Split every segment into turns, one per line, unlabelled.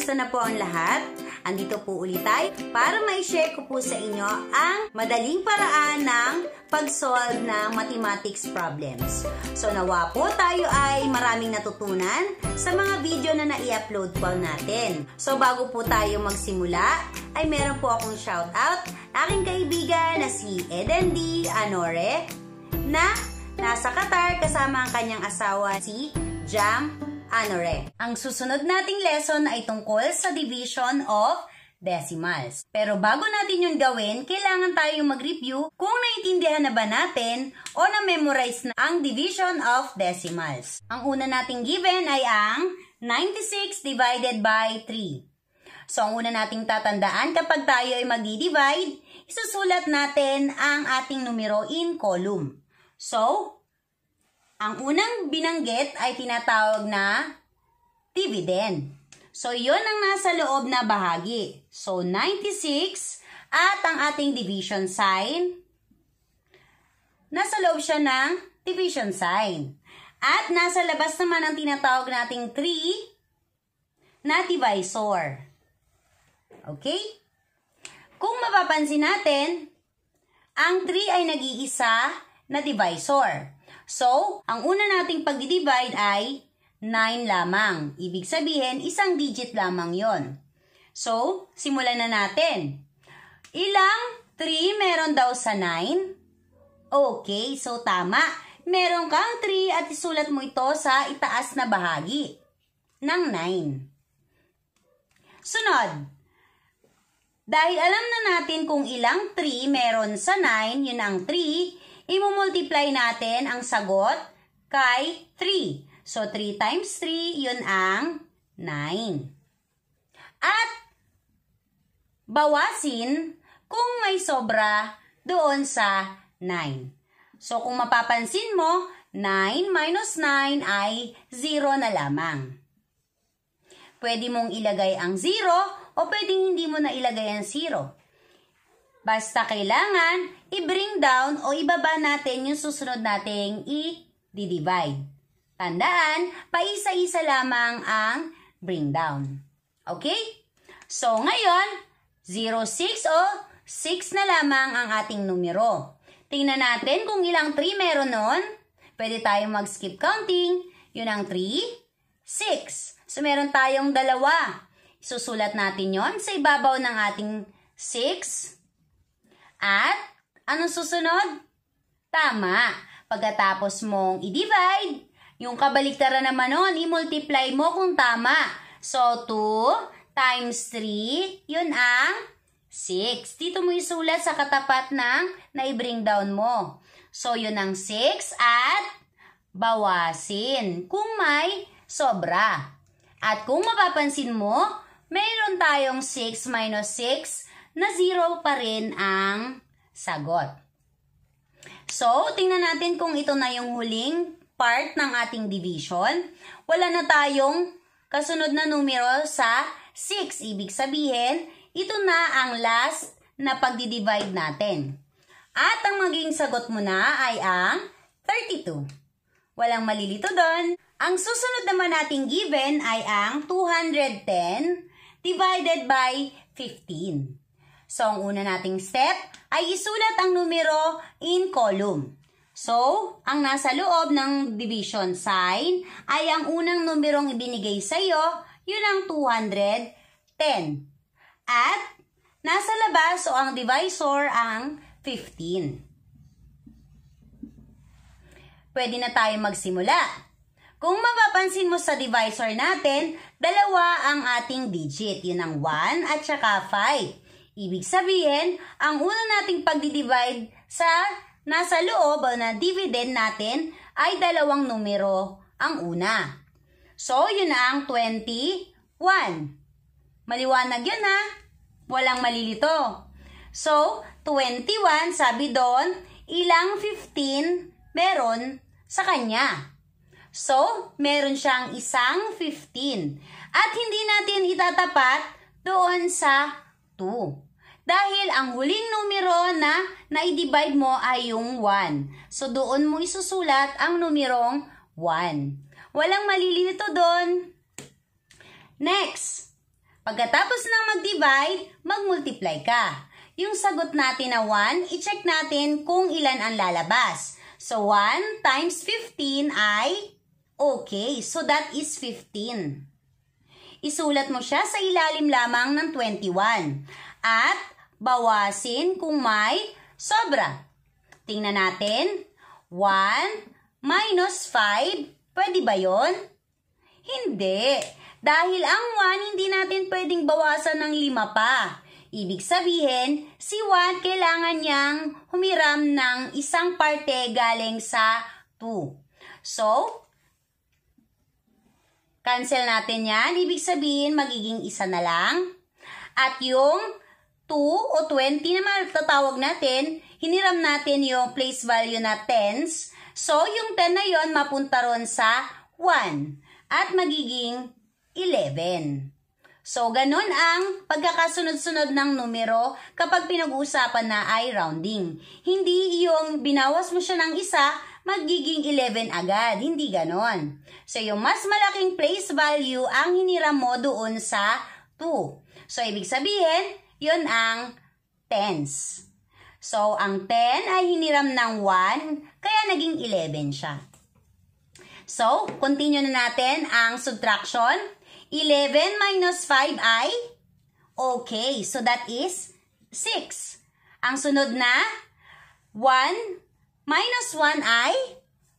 Kamusta na po ang lahat? Andito po ulit tayo para ma-share ko po sa inyo ang madaling paraan ng pag-solve ng mathematics problems. So nawa po tayo ay maraming natutunan sa mga video na nai-upload po natin. So bago po tayo magsimula, ay meron po akong shoutout aking kaibigan na si Eden D. Anore na nasa Qatar kasama ang kanyang asawa si Jam Anore. Ang susunod nating lesson ay tungkol sa division of decimals. Pero bago natin yun gawin, kailangan tayong mag-review kung naintindihan na ba natin o na-memorize na ang division of decimals. Ang una nating given ay ang 96 divided by 3. So, ang una nating tatandaan kapag tayo ay magdi-divide, isusulat natin ang ating numero in column. So, ang unang binanggit ay tinatawag na dividend. So, yun ang nasa loob na bahagi. So, 96 at ang ating division sign, nasa loob siya ng division sign. At nasa labas naman ang tinatawag nating 3 na divisor. Okay? Kung mapapansin natin, ang 3 ay nag-iisa na divisor. So, ang una nating pag-divide ay 9 lamang. Ibig sabihin, isang digit lamang yon. So, simulan na natin. Ilang 3 meron daw sa 9? Okay, so tama. Meron kang 3 at isulat mo ito sa itaas na bahagi ng 9. Sunod. Dahil alam na natin kung ilang 3 meron sa 9, yun ang 3, i-multiply natin ang sagot kay 3. So, 3 times 3, yun ang 9. At, bawasin kung may sobra doon sa 9. So, kung mapapansin mo, 9 minus 9 ay 0 na lamang. Pwede mong ilagay ang 0 o pwedeng hindi mo na ilagay ang 0. Basta kailangan i-bring down o ibaba natin yung susunod nating i-divide. Tandaan, paisa-isa lamang ang bring down. Okay? So, ngayon, 0, 6 o 6 na lamang ang ating numero. Tingnan natin kung ilang 3 meron nun. Pwede tayong mag-skip counting. Yun ang 3, 6. So, meron tayong dalawa. Isusulat natin yon sa ibabaw ng ating 6. At, anong susunod? Tama. Pagkatapos mong i-divide, yung kabaliktaran naman nun, i-multiply mo kung tama. So, 2 times 3, yun ang 6. Dito mo isulat sa katapat ng na-bring down mo. So, yun ang 6 at bawasin kung may sobra. At kung mapapansin mo, mayroon tayong 6 minus 6 na 0 pa rin ang sagot. So, tingnan natin kung ito na yung huling part ng ating division. Wala na tayong kasunod na numero sa 6. Ibig sabihin, ito na ang last na pagdi-divide natin. At ang magiging sagot mo na ay ang 32. Walang malilito doon. Ang susunod naman nating given ay ang 210 divided by 15. So, ang una nating step ay isulat ang numero in column. So, ang nasa loob ng division sign ay ang unang numerong ibinigay sa iyo, yun ang 210. At, nasa labas o ang divisor ang 15. Pwede na tayo magsimula. Kung mapapansin mo sa divisor natin, dalawa ang ating digit. Yun ang 1 at saka 5. Ibig sabihin, ang una nating pagdi-divide sa nasa loob o na dividend natin ay dalawang numero ang una. So, yun na ang 21. Maliwanag yun ha? Walang malilito. So, 21, sabi doon, ilang 15 meron sa kanya. So, meron siyang isang 15. At hindi natin itatapat doon sa 2. Dahil ang huling numero na na-divide mo ay yung 1. So, doon mo isusulat ang numerong 1. Walang malilito doon. Next, Pagkatapos ng mag-divide, mag-multiply ka. Yung sagot natin na 1, i-check natin kung ilan ang lalabas. So, 1 times 15 ay okay. So, that is 15. Isulat mo siya sa ilalim lamang ng 21. At bawasin kung may sobra. Tingnan natin. 1 minus 5. Pwede ba yon? Hindi. Dahil ang 1, hindi natin pwedeng bawasan ng 5 pa. Ibig sabihin, si 1 kailangan niyang humiram ng isang parte galing sa 2. So, cancel natin yan. Ibig sabihin, magiging isa na lang. At yung 2 o 20 na matatawag natin, hiniram natin yung place value na tens. So, yung 10 na yon mapunta ron sa 1. At magiging 11. So, ganun ang pagkakasunod-sunod ng numero kapag pinag-uusapan na ay rounding. Hindi yung binawas mo siya ng isa, magiging 11 agad. Hindi ganon. So, yung mas malaking place value ang hiniram mo doon sa 2. So, ibig sabihin, yun ang tens. So, ang 10 ay hiniram ng 1, kaya naging 11 siya. So, continue na natin ang subtraction. 11 minus 5 ay okay. So, that is 6. Ang sunod na 1 minus 1 ay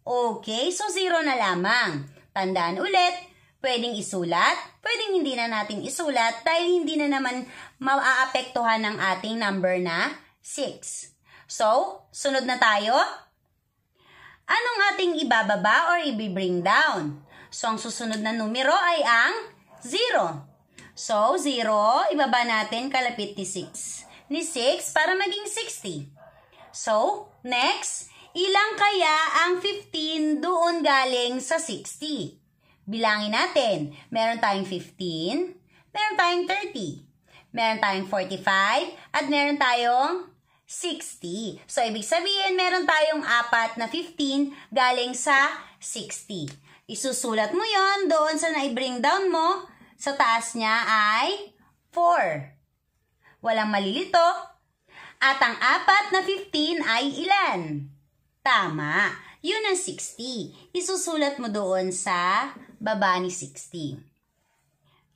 okay. So, 0 na lamang. Tandaan ulit, pwedeng isulat, pwedeng hindi na natin isulat dahil hindi na naman maaapektuhan ng ating number na 6. So, sunod na tayo. Anong ating ibababa or i-bring down? So, ang susunod na numero ay ang 0. So, 0, ibaba natin kalapit ni 6. Ni 6 para maging 60. So, next, ilang kaya ang 15 doon galing sa 60? Bilangin natin. Meron tayong 15, meron tayong 30, meron tayong 45, at meron tayong 60. So, ibig sabihin, meron tayong 4 na 15 galing sa 60. Isusulat mo yon doon sa na-bring down mo. Sa taas niya ay 4. Walang malilito. At ang 4 na 15 ay ilan? Tama. Yun ang 60. Isusulat mo doon sa baba ni 60.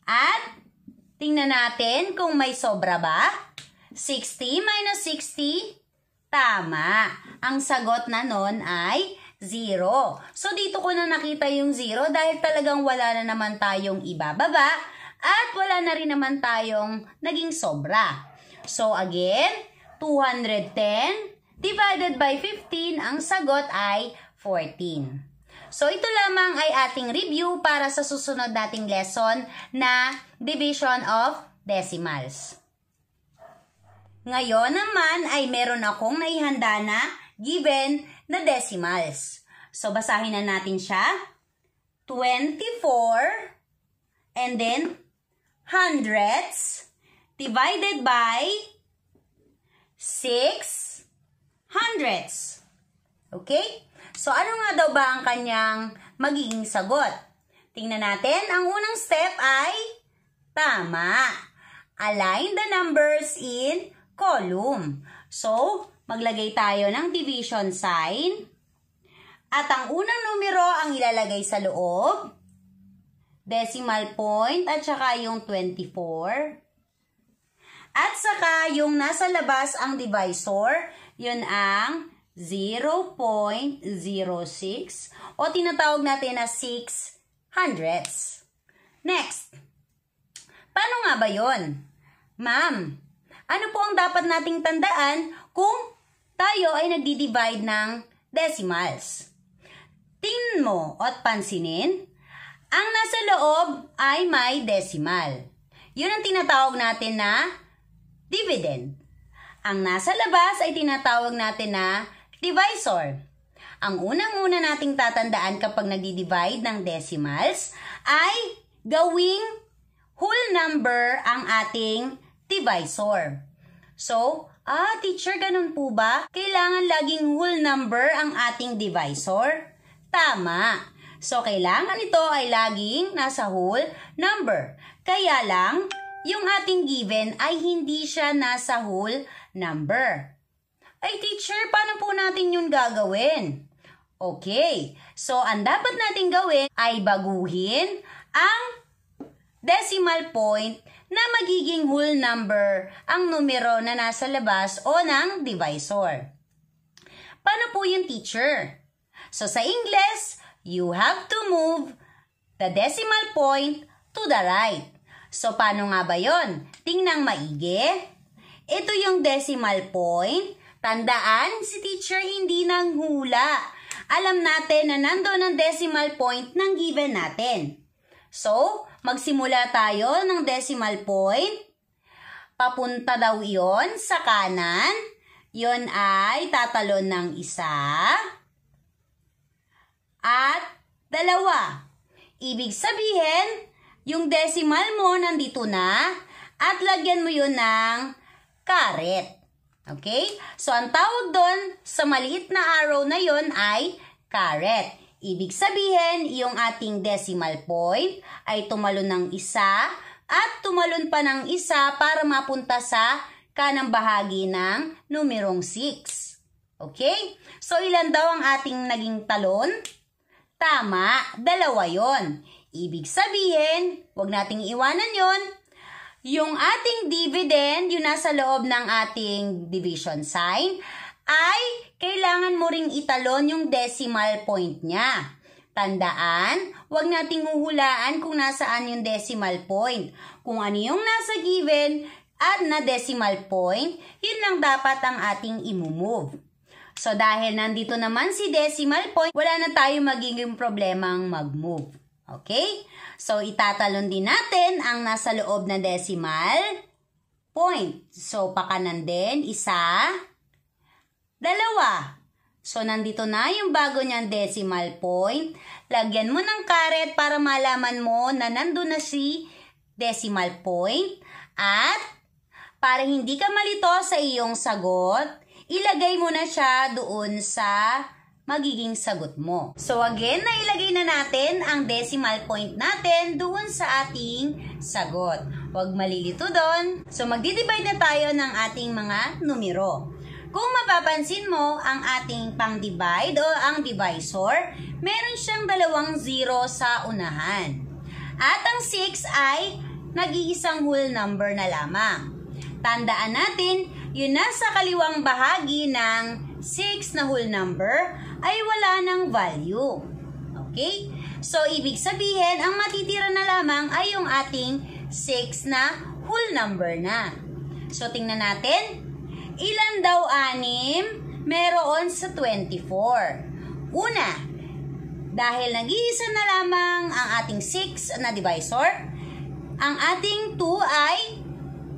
At tingnan natin kung may sobra ba. 60 minus 60, tama. Ang sagot na nun ay 0. So, dito ko na nakita yung 0 dahil talagang wala na naman tayong ibababa at wala na rin naman tayong naging sobra. So, again, 210 divided by 15, ang sagot ay 14. So, ito lamang ay ating review para sa susunod nating lesson na division of decimals. Ngayon naman ay meron akong naihanda na given na decimals. So, basahin na natin siya. 24 and then hundreds divided by 6 hundreds. Okay? So, ano nga daw ba ang kanyang magiging sagot? Tingnan natin. Ang unang step ay tama. Align the numbers in column. So, maglagay tayo ng division sign. At ang unang numero ang ilalagay sa loob. Decimal point at saka yung 24. At saka yung nasa labas ang divisor, yun ang 0.06 o tinatawag natin na 6 hundredths. Next, paano nga ba yun? Ma'am, ano po ang dapat nating tandaan kung tayo ay nagdi-divide ng decimals? Tingnan mo at pansinin, ang nasa loob ay may decimal. Yun ang tinatawag natin na dividend. Ang nasa labas ay tinatawag natin na divisor. Ang unang-una nating tatandaan kapag nagdi-divide ng decimals ay gawing whole number ang ating divisor. So, teacher, ganun po ba? Kailangan laging whole number ang ating divisor? Tama. So, kailangan ito ay laging nasa whole number. Kaya lang, yung ating given ay hindi siya nasa whole number. Ay teacher, paano po natin yun gagawin? Okay, so ang dapat natin gawin ay baguhin ang decimal point na magiging whole number ang numero na nasa labas o ng divisor. Paano po yung teacher? So sa English, you have to move the decimal point to the right. So paano nga ba yon? Tingnan maigi. Ito yung decimal point. Tandaan, si teacher hindi nanghula. Alam natin na nandoon ang decimal point ng given natin. So, magsimula tayo ng decimal point. Papunta daw yon sa kanan. Yon ay tatalon ng 1 at 2. Ibig sabihin, yung decimal mo nandito na at lagyan mo yun ng caret. Okay? So, ang tawag doon sa maliit na arrow na yon ay caret. Ibig sabihin, yung ating decimal point ay tumalon ng 1 at tumalon pa ng 1 para mapunta sa kanang bahagi ng numerong 6. Okay? So, ilan daw ang ating naging talon? Tama, 2 yon. Ibig sabihin, huwag nating iwanan yon. Yung ating dividend, yung nasa loob ng ating division sign, ay kailangan mo ring italon yung decimal point niya. Tandaan, huwag nating huhulaan kung nasaan yung decimal point. Kung ano yung nasa given at na decimal point, yun lang dapat ang ating imumove. So dahil nandito naman si decimal point, wala na tayo magiging problemang mag-move. Okay? So, itatalon din natin ang nasa loob na decimal point. So, pakanan din, 1, 2. So, nandito na yung bago niyang decimal point. Lagyan mo ng caret para malaman mo na nandun na si decimal point. At, para hindi ka malito sa iyong sagot, ilagay mo na siya doon sa magiging sagot mo. So again, nailagay na natin ang decimal point natin doon sa ating sagot. Huwag malilito doon. So magdi-divide na tayo ng ating mga numero. Kung mapapansin mo, ang ating pang-divide o ang divisor, meron siyang 2 0 sa unahan. At ang 6 ay nag-iisang whole number na lamang. Tandaan natin, yun nasa kaliwang bahagi ng 6 na whole number ay wala ng value. Okay? So, ibig sabihin, ang matitira na lamang ay yung ating 6 na whole number na. So, tingnan natin. Ilan daw 6 meron sa 24? Una, dahil nag-iisa na lamang ang ating 6 na divisor, ang ating 2 ay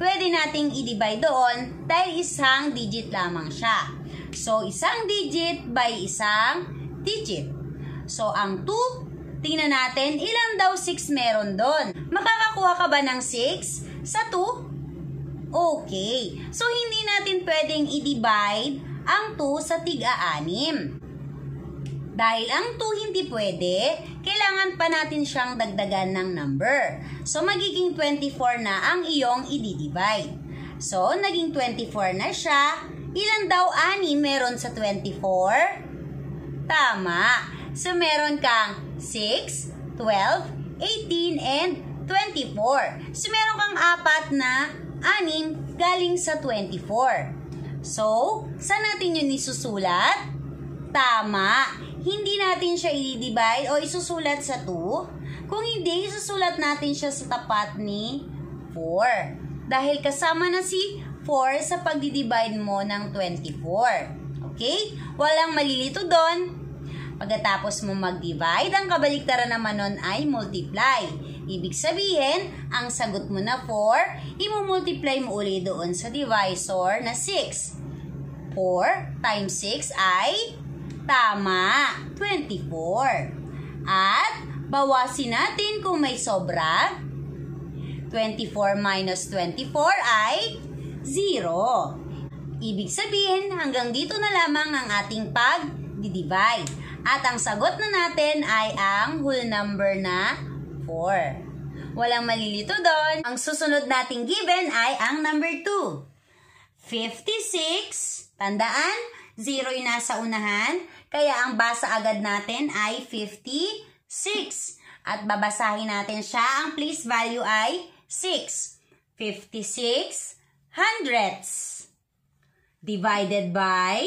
pwede nating i-divide doon dahil isang digit lamang siya. So, isang digit by isang digit. So, ang 2, tingnan natin, ilan daw 6 meron doon? Makakakuha ka ba ng 6 sa 2? Okay. So, hindi natin pwedeng i-divide ang 2 sa tig-6. Dahil ang 2 hindi pwede, kailangan pa natin siyang dagdagan ng number. So, magiging 24 na ang iyong i-divide. So, naging 24 na siya. Ilan daw 6 meron sa 24? Tama. So, meron kang 6, 12, 18, and 24. So, meron kang 4 na 6 galing sa 24. So, saan natin yun isusulat? Tama. Hindi natin siya i-divide o isusulat sa 2. Kung hindi, isusulat natin siya sa tapat ni 4. Dahil kasama na si 4 sa pagdi-divide mo ng 24. Okay? Walang malilito doon. Pagkatapos mo mag-divide, ang kabaliktaran naman nun ay multiply. Ibig sabihin, ang sagot mo na 4, imumultiply mo uli doon sa divisor na 6. 4 times 6 ay tama, 24. At bawasin natin kung may sobra. 24 minus 24 ay 0. Ibig sabihin, hanggang dito na lamang ang ating pag-divide. At ang sagot na natin ay ang whole number na 4. Walang malilito doon. Ang susunod nating given ay ang number 2. 56. Tandaan, 0 yung nasa unahan. Kaya ang basa agad natin ay 56. At babasahin natin siya. Ang place value ay 6. 56 hundredths. Divided by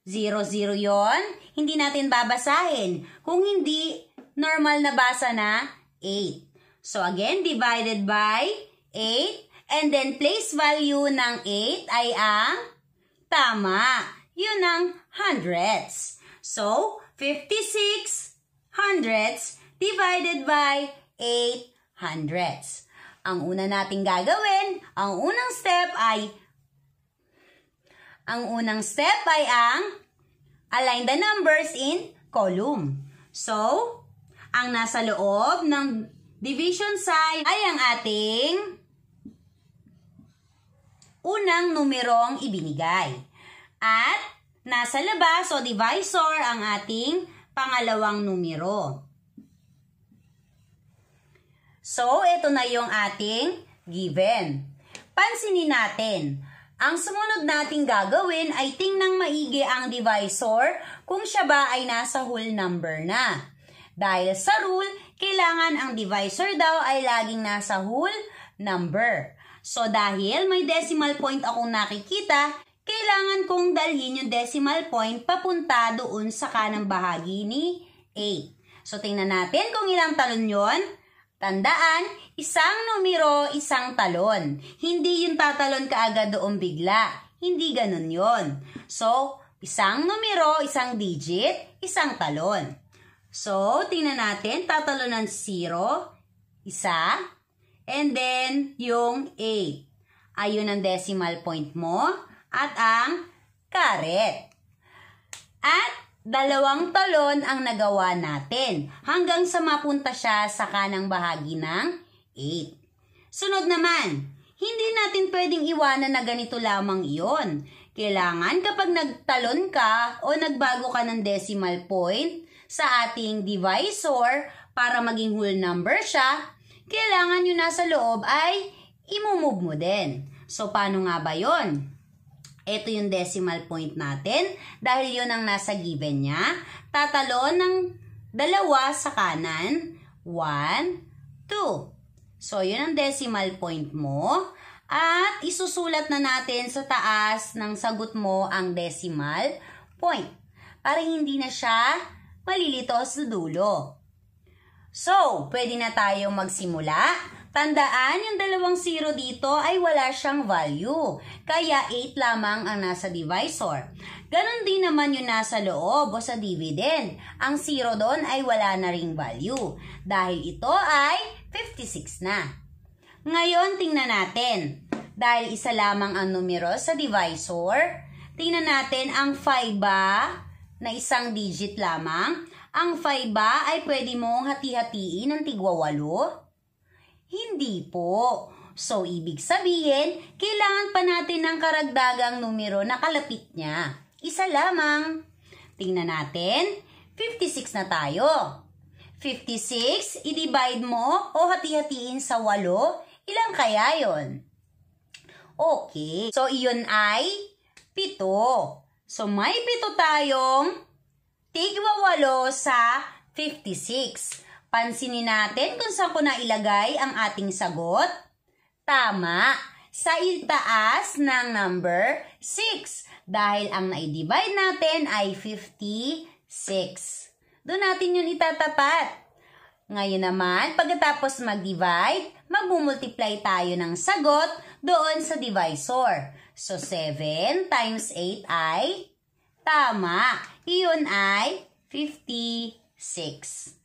0, 0 yon. Hindi natin babasahin. Kung hindi, normal na basa na 8. So again, divided by 8. And then place value ng 8 ay ang tama. Yun ang hundredths. So, 56 hundredths divided by 8 hundredths. Ang una nating gagawin, ang unang step ay ang align the numbers in column. So, ang nasa loob ng division sign ay ang ating unang numerong ibinigay. At nasa labas o divisor ang ating pangalawang numero. So, ito na yung ating given. Pansinin natin, ang sumunod nating gagawin ay tingnang maigi ang divisor kung siya ba ay nasa whole number na. Dahil sa rule, kailangan ang divisor daw ay laging nasa whole number. So, dahil may decimal point akong nakikita, kailangan kong dalhin yung decimal point papunta doon sa kanang bahagi ni 8. So, tingnan natin kung ilang talon yon. Tandaan, isang numero, isang talon. Hindi yung tatalon kaagad doon bigla. Hindi ganun yon. So, isang numero, isang digit, isang talon. So, tingnan natin, tatalonan 0, isa, and then yung 8. Ayun ang decimal point mo at ang caret. At dalawang talon ang nagawa natin hanggang sa mapunta siya sa kanang bahagi ng 8. Sunod naman, hindi natin pwedeng iwanan na ganito lamang iyon. Kailangan kapag nagtalon ka o nagbago ka ng decimal point sa ating divisor para maging whole number siya, kailangan yung nasa loob ay imumove mo din. So, paano nga ba yon? Ito yung decimal point natin. Dahil yun ang nasa given niya. Tatalon ng dalawa sa kanan. 1, 2. So, yun ang decimal point mo. At isusulat na natin sa taas ng sagot mo ang decimal point. Para hindi na siya malilito sa dulo. So, pwede na tayong magsimula. Tandaan, yung dalawang 0 dito ay wala siyang value. Kaya 8 lamang ang nasa divisor. Ganon din naman yung nasa loob o sa dividend. Ang 0 doon ay wala na ring value. Dahil ito ay 56 na. Ngayon, tingnan natin. Dahil isa lamang ang numero sa divisor, tingnan natin ang 5 ba na isang digit lamang. Ang 5 ba ay pwede mong hati-hatiin ng tigwa 8? Hindi po. So, ibig sabihin, kailangan pa natin ng karagdagang numero na kalapit niya. Isa lamang. Tingnan natin. 56 na tayo. 56, i-divide mo o hati-hatiin sa 8. Ilang kaya yon? Okay. So, iyon ay 7. So, may 7 tayong tigwa 8 sa 56. Pansinin natin kung saan ko na ilagay ang ating sagot. Tama, sa itaas ng number 6. Dahil ang na-divide natin ay 56. Doon natin yun itatapat. Ngayon naman, pagkatapos mag-divide, mag-multiply tayo ng sagot doon sa divisor. So, 7 times 8 ay tama. Iyon ay 56.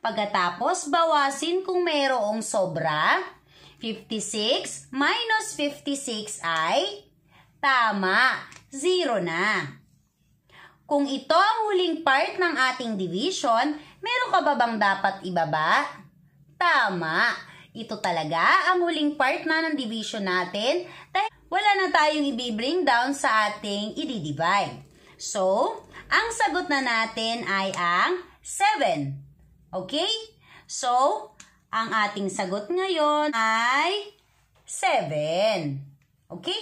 Pagkatapos, bawasin kung mayroong sobra. 56 minus 56 ay tama. 0 na. Kung ito ang huling part ng ating division, meron ka ba bang dapat ibaba? Tama. Ito talaga ang huling part na ng division natin dahil wala na tayong i-bring down sa ating i-divide. So, ang sagot na natin ay ang 7. Okay? So, Ang ating sagot ngayon ay 7. Okay?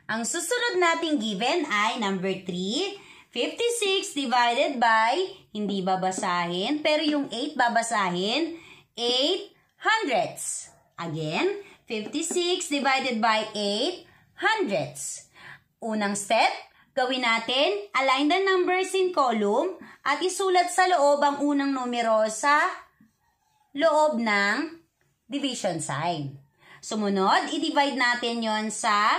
Ang susunod nating given ay number 3. 56 divided by, hindi babasahin, pero yung 8 babasahin, 8 hundredths. Again, 56 divided by 8 hundredths. Unang step, gawin natin, align the numbers in column at isulat sa loob ang unang numero sa loob ng division sign. Sumunod, i-divide natin yon sa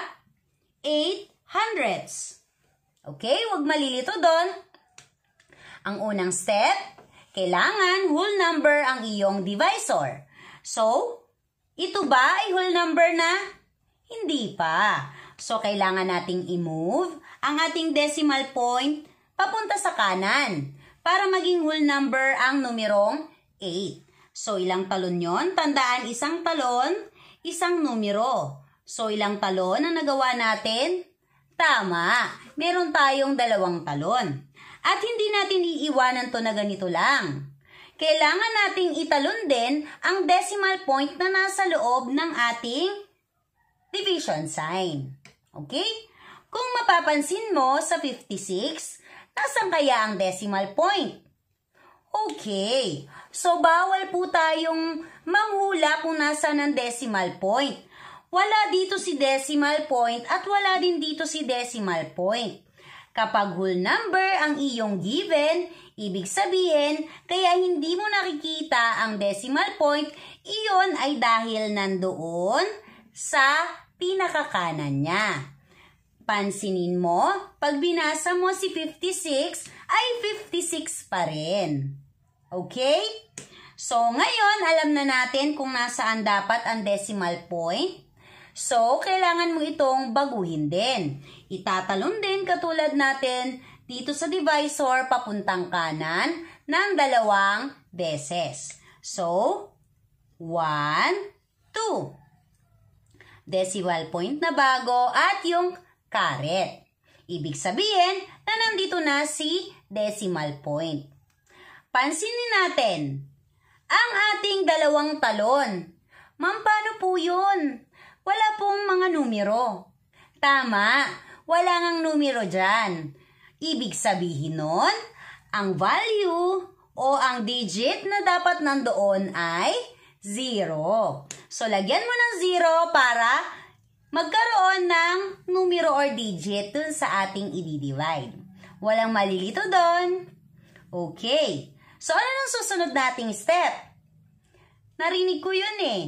8 hundredths. Okay, huwag malilito doon. Ang unang step, kailangan whole number ang iyong divisor. So, ito ba ay whole number na? Hindi pa. So, kailangan nating i-move ang ating decimal point papunta sa kanan para maging whole number ang numerong 8. So, ilang talon yon? Tandaan, isang talon, isang numero. So, ilang talon ang nagawa natin? Tama, meron tayong 2 talon. At hindi natin iiwanan to na ganito lang. Kailangan nating italon din ang decimal point na nasa loob ng ating division sign. Okay? Kung mapapansin mo sa 56, nasan kaya ang decimal point? Okay, so bawal po tayong manghula kung nasan ang decimal point. Wala dito si decimal point at wala din dito si decimal point. Kapag whole number ang iyong given, ibig sabihin, kaya hindi mo nakikita ang decimal point, iyon ay dahil nandoon sa pinakakanan niya. Pansinin mo, pag binasa mo si 56, ay 56 pa rin. Okay? So, ngayon, alam na natin kung nasaan dapat ang decimal point. So, kailangan mo itong baguhin din. Itatalon din katulad natin dito sa divisor papuntang kanan ng 2 beses. So, 1, 2. Decimal point na bago at yung caret. Ibig sabihin na nandito na si decimal point. Pansinin natin, ang ating 2 talon. Ma'am, paano po yun? Wala pong mga numero. Tama, wala ngang numero dyan. Ibig sabihin nun, ang value o ang digit na dapat nandoon ay 0. So, lagyan mo ng 0 para magkaroon ng numero or digit dun sa ating i-divide. Walang malilito doon. Okay. So, ano nang susunod nating step? Narinig ko yun eh.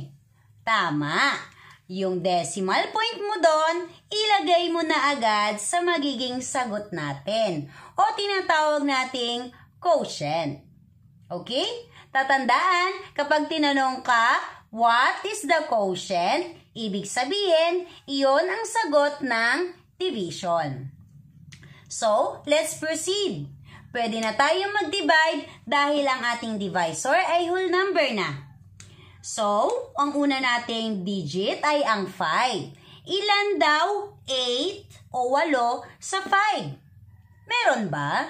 Tama. Yung decimal point mo doon, ilagay mo na agad sa magiging sagot natin o tinatawag nating quotient. Okay? Tatandaan, kapag tinanong ka, what is the quotient? Ibig sabihin, iyon ang sagot ng division. So, let's proceed. Pwede na tayong mag-divide dahil ang ating divisor ay whole number na. So, ang una nating digit ay ang 5. Ilan daw 8 o 8 sa 5? Meron ba?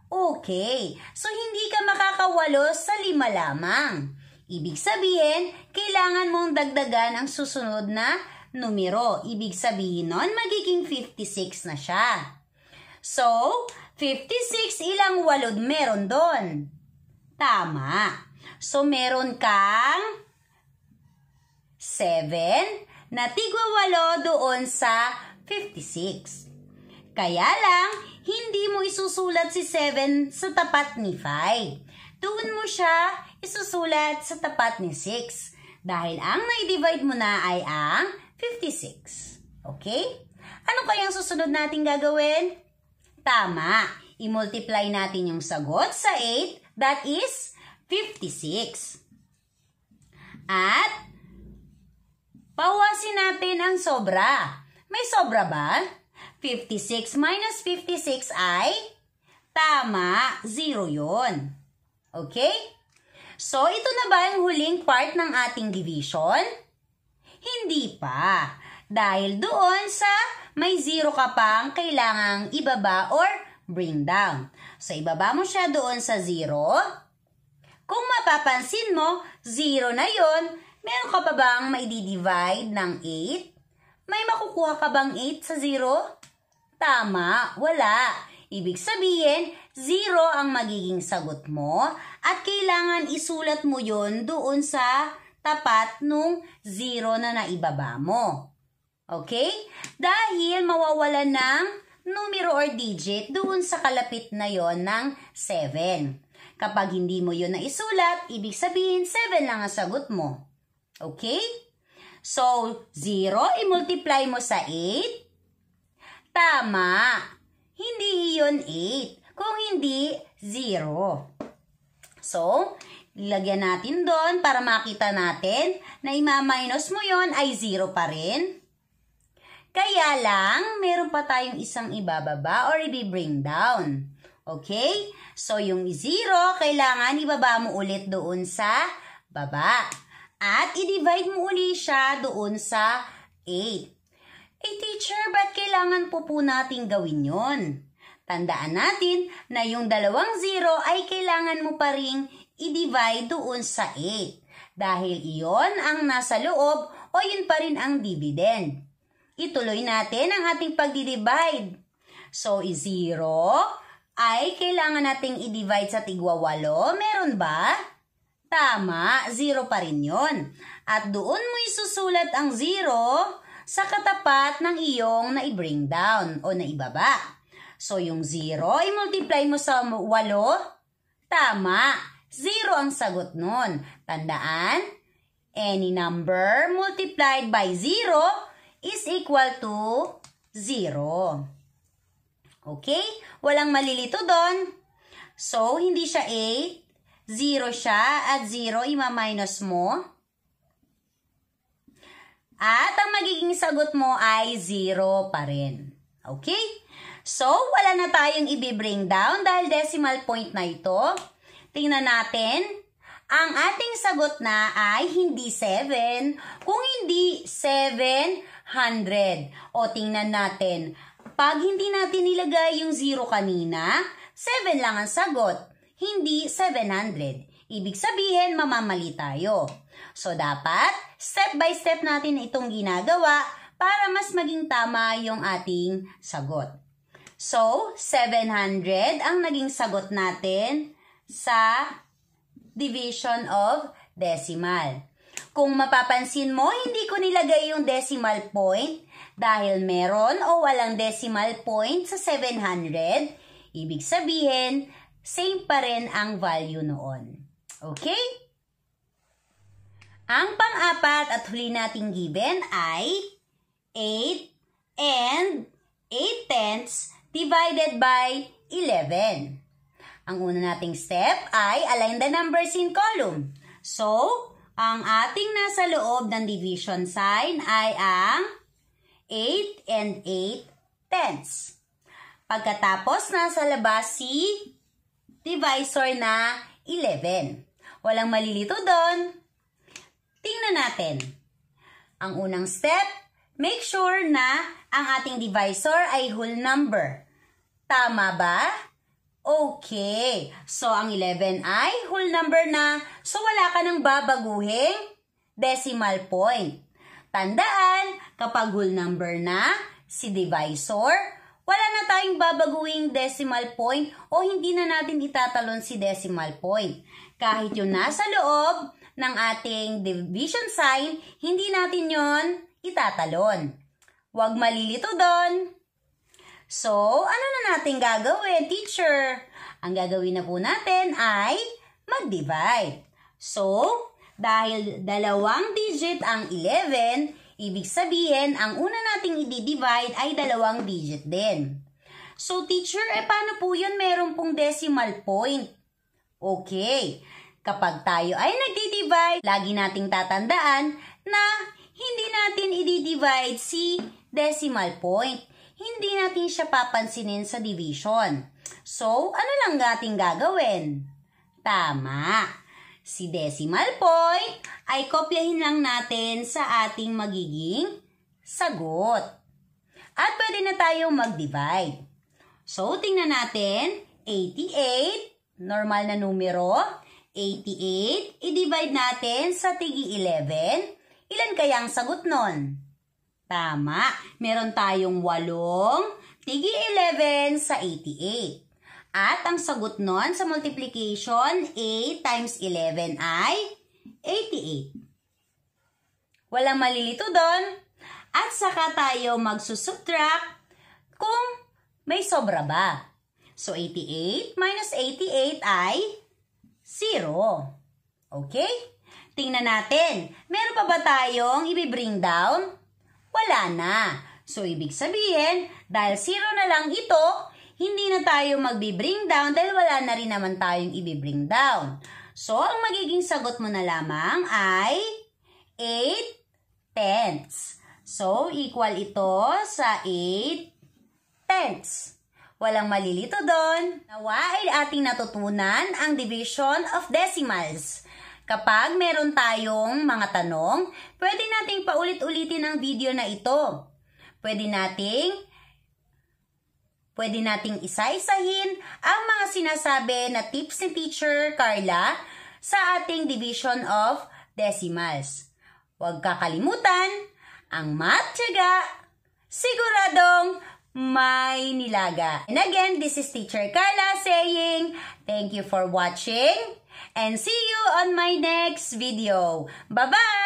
Okay. So, hindi ka makakawalo sa 5 lamang. Ibig sabihin, kailangan mong dagdagan ang susunod na numero. Ibig sabihin nun, magiging 56 na siya. So, 56 ilang 8 meron doon? Tama. So, meron kang 7 na tigwa-8 doon sa 56. Kaya lang, hindi mo isusulat si 7 sa tapat ni 5. Doon mo siya isusulat sa tapat ni 6. Dahil ang na-divide mo na ay ang 56. Okay? Ano kayang susunod natin gagawin? Tama. I-multiply natin yung sagot sa 8. That is 56. At bawasin natin ang sobra. May sobra ba? 56 minus 56 ay? Tama, 0 yun. Okay? So, ito na ba ang huling part ng ating division? Hindi pa. Dahil doon sa may 0 ka pang kailangang ibaba or bring down. So, ibaba mo siya doon sa 0. Kung mapapansin mo, 0 na yon. Meron ka pa bang maidi-divide ng 8? May makukuha ka bang 8 sa 0? Tama, wala. Ibig sabihin, 0 ang magiging sagot mo at kailangan isulat mo yon doon sa tapat nung 0 na naibaba mo. Okay? Dahil mawawalan ng numero or digit doon sa kalapit na yon ng 7. Kapag hindi mo yon naisulat, ibig sabihin 7 lang ang sagot mo. Okay? So, 0 i-multiply mo sa 8. Tama. Hindi iyon 8. Kung hindi, 0. So, ilagyan natin doon para makita natin na i-minus mo yon ay 0 pa rin. Kaya lang, meron pa tayong isang ibababa or i-bring down. Okay? So, yung 0, kailangan ibaba mo ulit doon sa baba. At i-divide mo ulit siya doon sa 8. Teacher, ba't kailangan po natin gawin yon? Tandaan natin na yung 2 0 ay kailangan mo pa ring i-divide doon sa 8. Dahil iyon ang nasa loob o yun pa rin ang dividend. Ituloy natin ang ating pagdi-divide. So, 0 ay kailangan nating i-divide sa tigwa 8. Meron ba? Tama, 0 pa rin yun. At doon mo isusulat ang 0 sa katapat ng iyong na-bring down o naibaba. So, yung 0, i-multiply mo sa 8. Tama, 0 ang sagot nun. Tandaan, any number multiplied by 0 is equal to 0. Okay? Walang malilito doon. So, hindi siya 8. 0 siya at 0 ima-minus mo. At ang magiging sagot mo ay 0 pa rin. Okay? So, wala na tayong i-bring down dahil decimal point na ito. Tingnan natin. Ang ating sagot na ay hindi 7, kung hindi 700. O tingnan natin. Pag hindi natin nilagay yung 0 kanina, 7 lang ang sagot. Hindi 700. Ibig sabihin, mamamali tayo. So, dapat step by step natin itong ginagawa para mas maging tama yung ating sagot. So, 700 ang naging sagot natin sa division of decimal. Kung mapapansin mo, hindi ko nilagay yung decimal point dahil meron o walang decimal point sa 700. Ibig sabihin, same pa rin ang value noon. Okay? Ang pang-apat at huli nating given ay 8 and 8/10 divided by 11. Ang una nating step ay align the numbers in column. So, ang ating nasa loob ng division sign ay ang 8 and 8/10. Pagkatapos, nasa labas si divisor na 11. Walang malilito doon. Tingnan natin. Ang unang step, make sure na ang ating divisor ay whole number. Tama ba? Okay. So, ang 11 ay whole number na. So, wala ka nang babaguhing decimal point. Tandaan, kapag whole number na si divisor, wala na tayong babaguhing decimal point o hindi na natin itatalon si decimal point. Kahit yung nasa loob ng ating division sign, hindi natin yon itatalon. Huwag malilito doon. So, ano na natin gagawin, teacher? Ang gagawin na po natin ay mag-divide. So, dahil 2 digit ang 11, ibig sabihin, ang una nating i-divide ay 2 digit din. So, teacher, paano po yun? Meron pong decimal point. Okay. Kapag tayo ay nagdi-divide, lagi nating tatandaan na hindi natin i-divide si decimal point. Hindi natin siya papansinin sa division. So, ano lang ating gagawin? Tama. Si decimal point ay kopyahin lang natin sa ating magiging sagot. At pwede na tayong mag-divide. So, tingnan natin. 88, normal na numero. 88, i-divide natin sa tigi 11. Ilan kaya ang sagot nun? Tama, meron tayong 8 tigi 11 sa 88. At ang sagot nun sa multiplication, 8 times 11 ay 88. Walang malilito doon. At saka tayo magsusubtract kung may sobra ba. So, 88 minus 88 ay 0. Okay? Tingnan natin. Meron pa ba tayong i-bring down? Wala na. So, ibig sabihin, dahil 0 na lang ito, hindi na tayo magbi-bring down dahil wala na rin naman tayong i-bring down. So, ang magiging sagot mo na lamang ay 8/10. So, equal ito sa 8/10. Walang malilito doon. Nawa ay ating natutunan ang division of decimals. Kapag meron tayong mga tanong, pwede nating paulit-ulitin ang video na ito. Pwede nating isa-isahin ang mga sinasabi na tips ni Teacher Carla sa ating division of decimals. Huwag kakalimutan, ang math tiyaga, siguradong may nilaga. And again, this is Teacher Carla saying, thank you for watching and see you on my next video. Bye-bye!